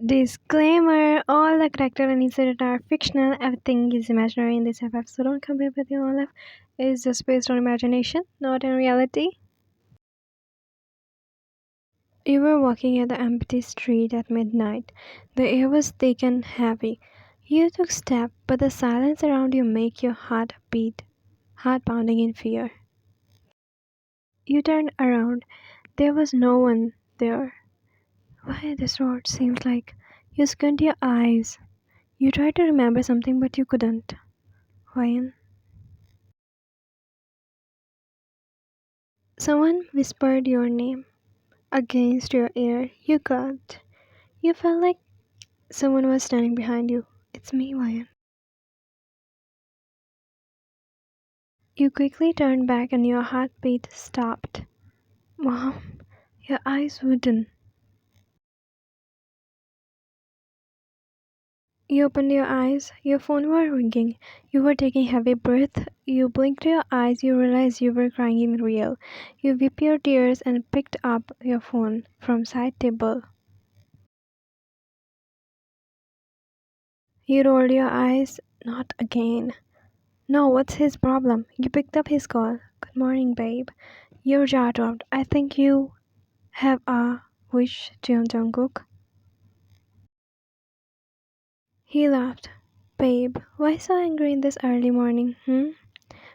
Disclaimer: all the character and incident are fictional. Everything is imaginary in this FF, so don't compare with your own life. It's just based on imagination, not in reality. You were walking at the empty street at midnight. The air was thick and heavy. You took step, but the silence around you made your heart beat, heart pounding in fear. You turned around. There was no one there. Why this road seems like you squint your eyes. You tried to remember something, but you couldn't. Ryan. Someone whispered your name against your ear. You gasped. You felt like someone was standing behind you. It's me, Ryan. You quickly turned back and your heartbeat stopped. Mom, your eyes wooden. You opened your eyes. Your phone was ringing. You were taking heavy breath. You blinked your eyes. You realized you were crying in real. You wiped your tears and picked up your phone from side table. You rolled your eyes. Not again. No, what's his problem? You picked up his call. Good morning, babe. Your jaw dropped. I think you have a wish, Jungkook. He laughed. Babe, why so angry in this early morning, hmm?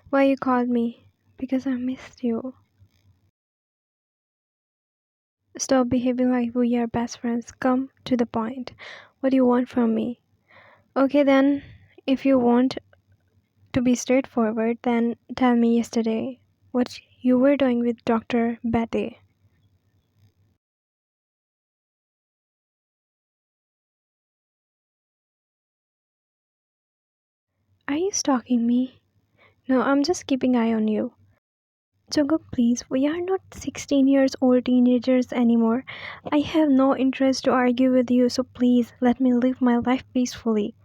Why you called me? Because I missed you. Stop behaving like we are best friends. Come to the point. What do you want from me? Okay then, if you want to be straightforward, then tell me yesterday what you were doing with Dr. Betty. Are you stalking me? No, I'm just keeping eye on you. Jungkook, please, we are not 16 years old teenagers anymore. I have no interest to argue with you, so please let me live my life peacefully.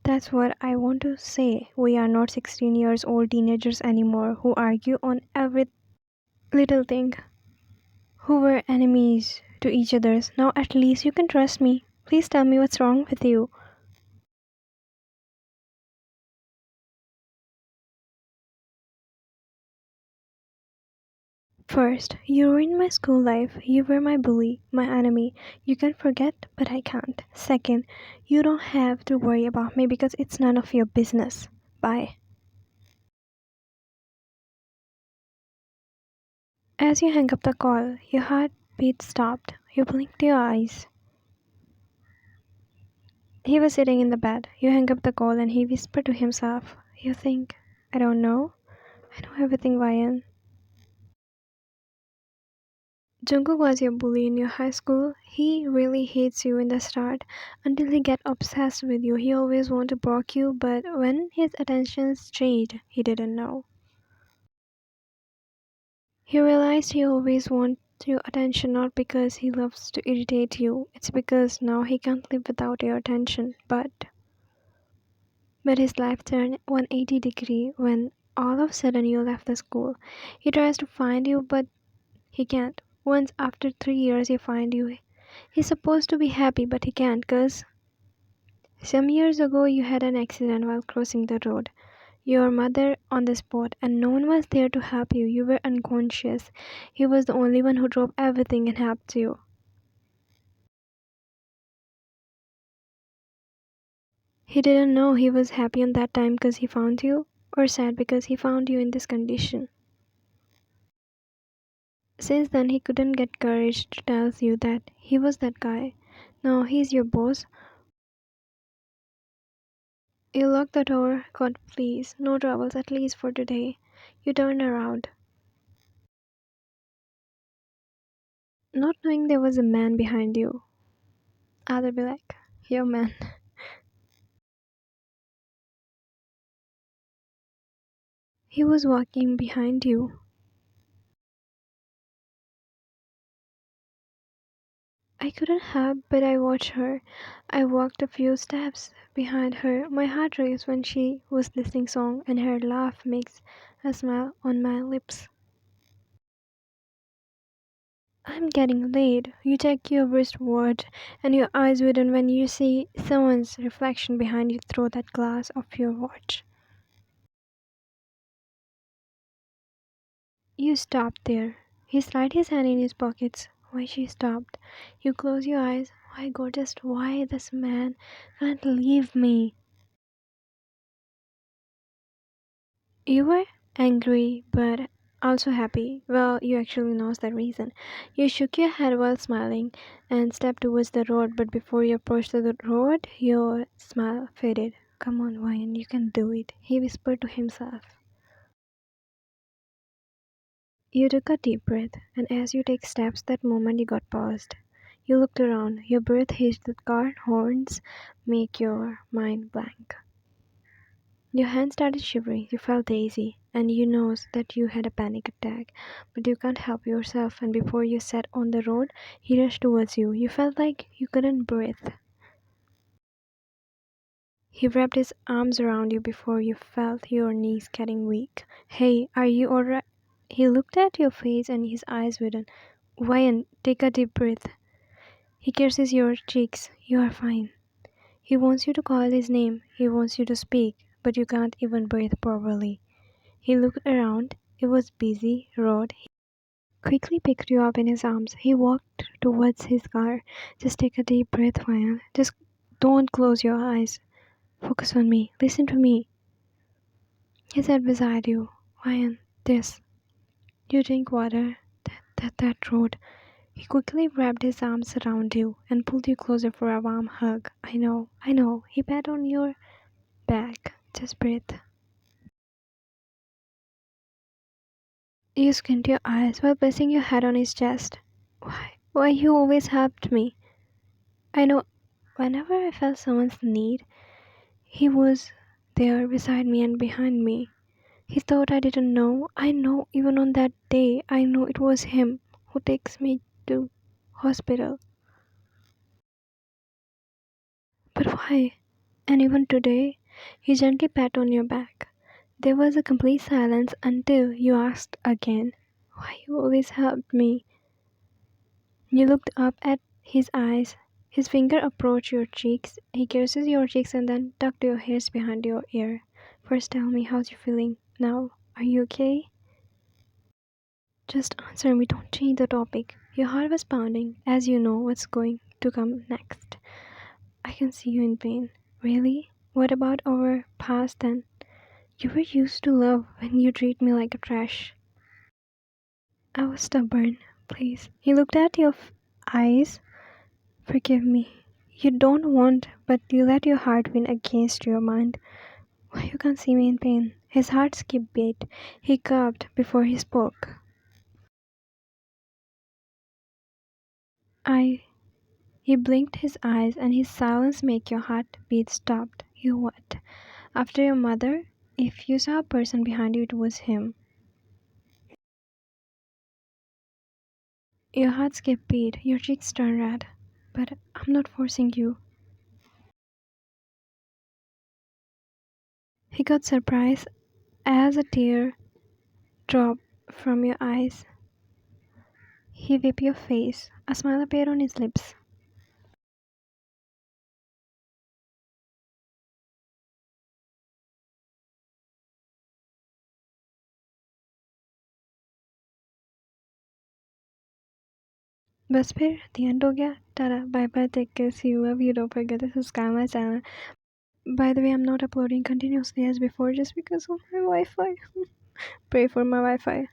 That's what I want to say. We are not 16 years old teenagers anymore who argue on every little thing, who were enemies to each other. Now at least you can trust me. Please tell me what's wrong with you. First, you ruined my school life. You were my bully, my enemy. You can forget, but I can't. Second, you don't have to worry about me because it's none of your business. Bye. As you hang up the call, your heartbeat stopped. You blinked your eyes. He was sitting in the bed. You hung up the call and he whispered to himself, You think I don't know? I know everything, Ryan. Jungkook was your bully in your high school. He really hates you in the start until he get obsessed with you. He always want to block you, but when his attentions changed, he didn't know. He realized he always wants your attention not because he loves to irritate you. It's because now he can't live without your attention. But his life turned 180 when all of a sudden you left the school. He tries to find you, but he can't. Once after 3 years, he find you. He's supposed to be happy, but he can't, cause some years ago you had an accident while crossing the road. Your mother on the spot, and no one was there to help you. You were unconscious. He was the only one who drove everything and helped you. He didn't know he was happy on that time because he found you, or sad because he found you in this condition. Since then, he couldn't get courage to tell you that he was that guy. Now he's your boss. You locked the door. God, please, no troubles, at least for today. You turned around, not knowing there was a man behind you. I'll be like, yo, man. He was walking behind you. I couldn't help but I watched her. I walked a few steps behind her. My heart raced when she was listening song and her laugh makes a smile on my lips. I'm getting late. You check your wristwatch and your eyes widen when you see someone's reflection behind you through that glass of your watch. You stopped there. He slid his hand in his pockets. Why she stopped. You close your eyes. Why gorgeous, why this man can't leave me? You were angry but also happy. Well, you actually knows the reason. You shook your head while smiling and stepped towards the road, but before you approached the road, your smile faded. Come on, Ryan, you can do it, he whispered to himself. You took a deep breath, and as you take steps, that moment you got paused. You looked around. Your breath hit the car horns, make your mind blank. Your hands started shivering, you felt dizzy, and you know that you had a panic attack, but you can't help yourself, and before you sat on the road, he rushed towards you. You felt like you couldn't breathe. He wrapped his arms around you before you felt your knees getting weak. Hey, are you alright? He looked at your face and his eyes widened. Ryan, take a deep breath. He kisses your cheeks. You are fine. He wants you to call his name. He wants you to speak, but you can't even breathe properly. He looked around. It was busy road. He quickly picked you up in his arms. He walked towards his car. Just take a deep breath, Ryan. Just don't close your eyes. Focus on me. Listen to me. He sat beside you. Ryan, this. You drink water. That road. He quickly wrapped his arms around you and pulled you closer for a warm hug. I know. He pat on your back. Just breathe. You squint your eyes while pressing your head on his chest. Why you always helped me? I know whenever I felt someone's need, he was there beside me and behind me. He thought I didn't know. I know even on that day, I know it was him who takes me to hospital. But why? And even today, he gently pat on your back. There was a complete silence until you asked again, why you always helped me? You looked up at his eyes. His finger approached your cheeks. He kisses your cheeks and then tucked your hairs behind your ear. First tell me how's you feeling now. Are you okay? Just answer me, don't change the topic. Your heart was pounding as you know what's going to come next. I can see you in pain. Really? What about our past then? You were used to love when you treat me like a trash. I was stubborn. Please. He looked at your eyes. Forgive me. You don't want, but you let your heart win against your mind. Why you can't see me in pain? His heart skipped beat. He curbed before he spoke. I. He blinked his eyes, and his silence made your heart beat stopped. You what? After your mother? If you saw a person behind you, it was him. Your heart skipped beat. Your cheeks turned red. But I'm not forcing you. He got surprised as a tear dropped from your eyes. He wiped your face. A smile appeared on his lips. बस फिर the end हो गया. Tada, bye bye, take care, see you, love you, don't forget to subscribe my channel. By the way, I'm not uploading continuously as before just because of my Wi-Fi. Pray for my Wi-Fi.